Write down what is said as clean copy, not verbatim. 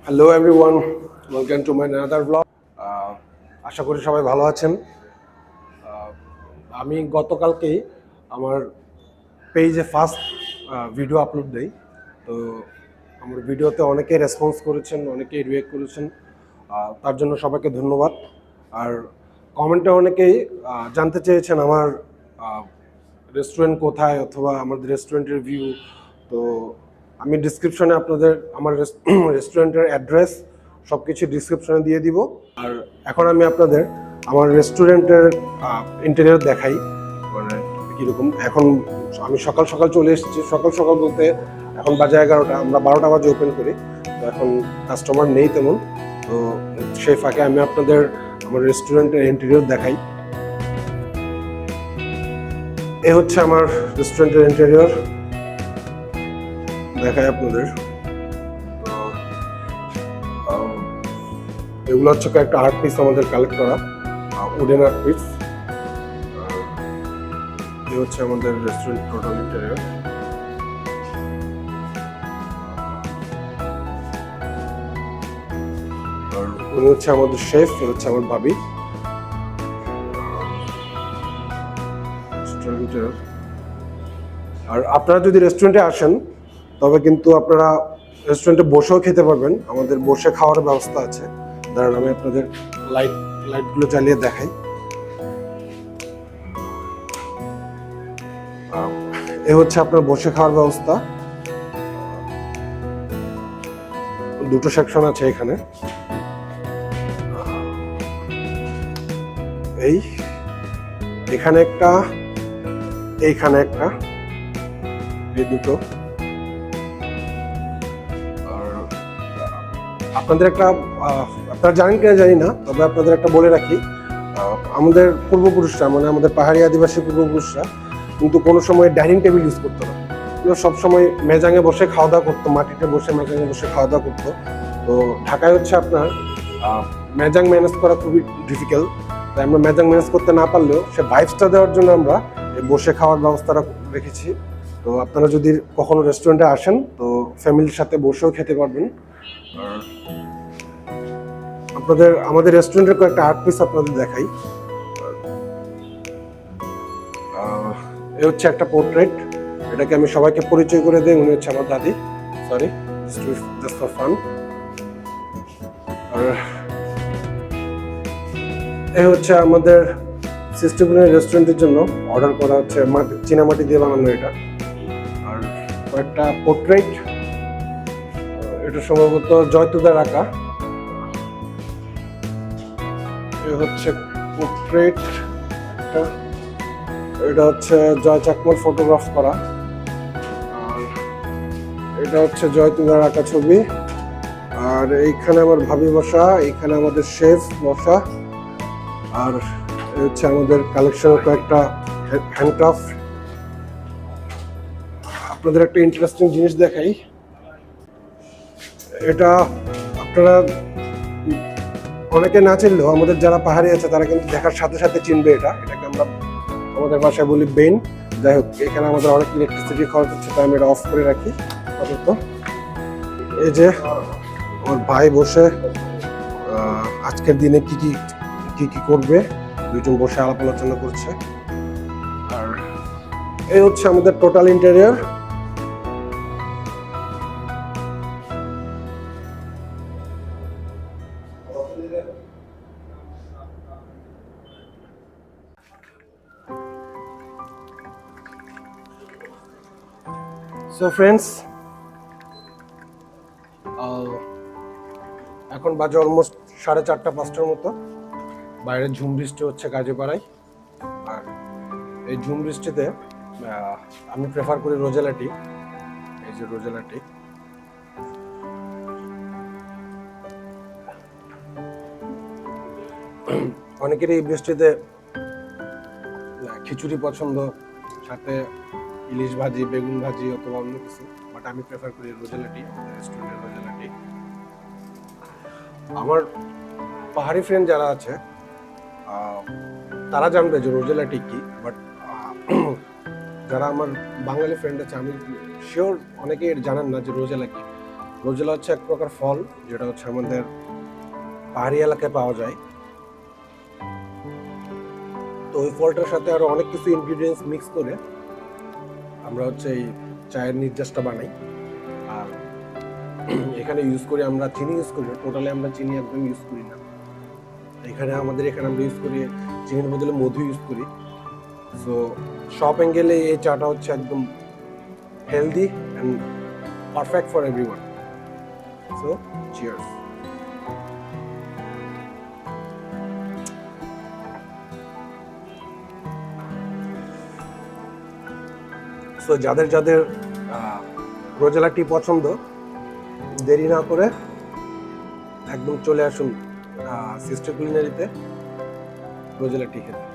Hello everyone, welcome to my another blog. আশা করি সবাই ভালো আছেন। আমি গতকালকেই আমার পেজে ফার্স্ট ভিডিও আপলোড দেই। তো আমার ভিডিওতে অনেকেই রেসপন্স করেছেন, অনেকেই রিয়েক্ট করেছেন, তার জন্য সবাইকে ধন্যবাদ। আর কমেন্টে অনেকেই জানতে চেয়েছেন আমার রেস্টুরেন্ট কোথায় অথবা আমাদের রেস্টুরেন্টের ভিউ। তো আমি ডিসক্রিপশনে আপনাদের আমার রেস্টুরেন্টের অ্যাড্রেস সব কিছু ডিসক্রিপশনে দিয়ে দিব। আর এখন আমি আপনাদের আমার রেস্টুরেন্টের ইন্টেরিয়র দেখাই, মানে কীরকম। এখন আমি সকাল সকাল চলে এসেছি, সকাল সকাল বলতে এখন বাজে 11টা, আমরা 12টা বাজে ওপেন করি। তো এখন কাস্টমার নেই তেমন, তো সেই ফাঁকে আমি আপনাদের আমার রেস্টুরেন্টের ইন্টেরিয়র দেখাই। এ হচ্ছে আমার রেস্টুরেন্টের ইন্টেরিয়র, দেখাই আপনাদের। এগুলো হচ্ছে কয়েকটা আর্ট পিস আমাদের কালেক্ট করা, উডেন আর্ট পিস। এই হচ্ছে আমাদের রেস্টুরেন্ট টোটাল ইন্টেরিয়র। আর উনি হচ্ছে আমাদের শেফ, এ হচ্ছে আমার ভাবি। আর আপনারা যদি রেস্টুরেন্টে আসেন তবে কিন্তু আপনারা রেস্টুরেন্টে বসেও খেতে পারবেন, আমাদের বসে খাওয়ার ব্যবস্থা আছে। দাঁড়ান আমি আপনাদের লাইটগুলো জ্বালিয়ে দেখাই। এ হচ্ছে আপনার বসে খাওয়ার ব্যবস্থা, দুটো সেকশন আছে এখানে। এখানে একটা, এইখানে একটা, এই দুটো। আর আপনাদের একটা আপনারা জানেন কিনা জানি না, তবে আপনাদের একটা বলে রাখি, আমাদের পূর্বপুরুষরা, মানে আমাদের পাহাড়ি আদিবাসী পূর্বপুরুষরা কিন্তু কোনো সময় ডাইনিং টেবিল ইউজ করতো না। সবসময় মেজাঙে বসে খাওয়া দাওয়া করতো, মাটিতে বসে মেজাঙে বসে খাওয়া দাওয়া করতো। তো ঢাকায় হচ্ছে আপনার মেজাং ম্যানেজ করা খুবই ডিফিকাল্ট। তাই আমরা মেজাং ম্যানেজ করতে না পারলেও সে ভাইবসটা দেওয়ার জন্য আমরা বসে খাওয়ার ব্যবস্থাটা রেখেছি। তো আপনারা যদি কখনো রেস্টুরেন্টে আসেন তো ফ্যামিলির সাথে বসেও খেতে পারবেন। আর আমাদের রেস্টুরেন্টের কয়েকটা আর্ট পিস আপনাদের দেখাই। এ হচ্ছে একটা পোর্ট্রেট, এটাকে আমি সবাইকে পরিচয় করে দিই, উনি হচ্ছে আমার দাদি। Sorry, just for fun. আর এ হচ্ছে আমাদের সিস্টেমের রেস্টুরেন্টের জন্য অর্ডার করা হচ্ছে চীনামাটি দিয়ে বানানো এটা। আর কয়েকটা পোর্ট্রেট, এটা সম্ভবত জয়তুদার আঁকা। এ হচ্ছে পোর্ট্রেট, এটা হচ্ছে জয় চাকমার ফটোগ্রাফ করা। আর এটা হচ্ছে জয়তুদার আঁকা ছবি। আর এইখানে আমার ভাবি বসা, এইখানে আমাদের শেফ বসা। আর হচ্ছে আমাদের কালেকশনের কয়েকটা হ্যান্ডক্রাফট। আপনাদের একটা ইন্টারেস্টিং জিনিস দেখাই, এটা আপনারা অনেকে না চিনলেও আমাদের যারা পাহাড়ি আছে তারা কিন্তু দেখার সাথে সাথে চিনবে। এটাকে আমরা আমাদের ভাষায় বলি বেন। যাই হোক, এখানে আমাদের অনেক ইলেকট্রিসিটি খরচ হচ্ছে, তাই আমি এটা অফ করে রাখি আপাতত। এই যে আমার ভাই বসে আজকের দিনে কি কি করবে দুইজন বসে আলাপ আলোচনা করছে। আর এই হচ্ছে আমাদের টোটাল ইন্টেরিয়র। সো ফ্রেন্ডস, এখন বাজে অলমোস্ট 4:30-5টার মতো। বাইরে ঝুম বৃষ্টি হচ্ছে কাজীপাড়ায়। আর এই ঝুম বৃষ্টিতে আমি প্রেফার করি রোজেলা টি। এই যে রোজেলা টি, অনেকের এই বৃষ্টিতে খিচুড়ি পছন্দ, সাথে ইলিশ ভাজি, বেগুন ভাজি অথবা অন্য কিছু, বাট আমি প্রেফার করি রোজেলা টি, আমাদের রেস্টুরেন্টের রোজেলা টি। আমার পাহাড়ি ফ্রেন্ড যারা আছে তারা জানবে যে রোজেলা টি কি, বাট যারা আমার বাঙালি ফ্রেন্ড আছে আমি শিওর অনেকেই জানেন না যে রোজেলা কি। রোজেলা হচ্ছে এক প্রকার ফল, যেটা হচ্ছে আমাদের পাহাড়ি এলাকায় পাওয়া যায়। তো ওই ফলটার সাথে আরো অনেক কিছু ইনগ্রিডিয়েন্টস মিক্স করে আমরা হচ্ছে এই চায়ের নির্যাসটা বানাই। আর এখানে ইউজ করি আমরা চিনি, ইউজ করি না, টোটালি আমরা চিনি একদম ইউজ করি না। এখানে আমরা ইউজ করি চিনির বদলে মধু ইউজ করি। সো সব অ্যাঙ্গেলে এই চাটা হচ্ছে একদম healthy and perfect for everyone. So cheers. So যাদের যাদের রোজেলা টি পছন্দ, দেরি না করে একদম চলে আসুন সিস্টার কুলিনারিতে রোজেলা টি খেতে।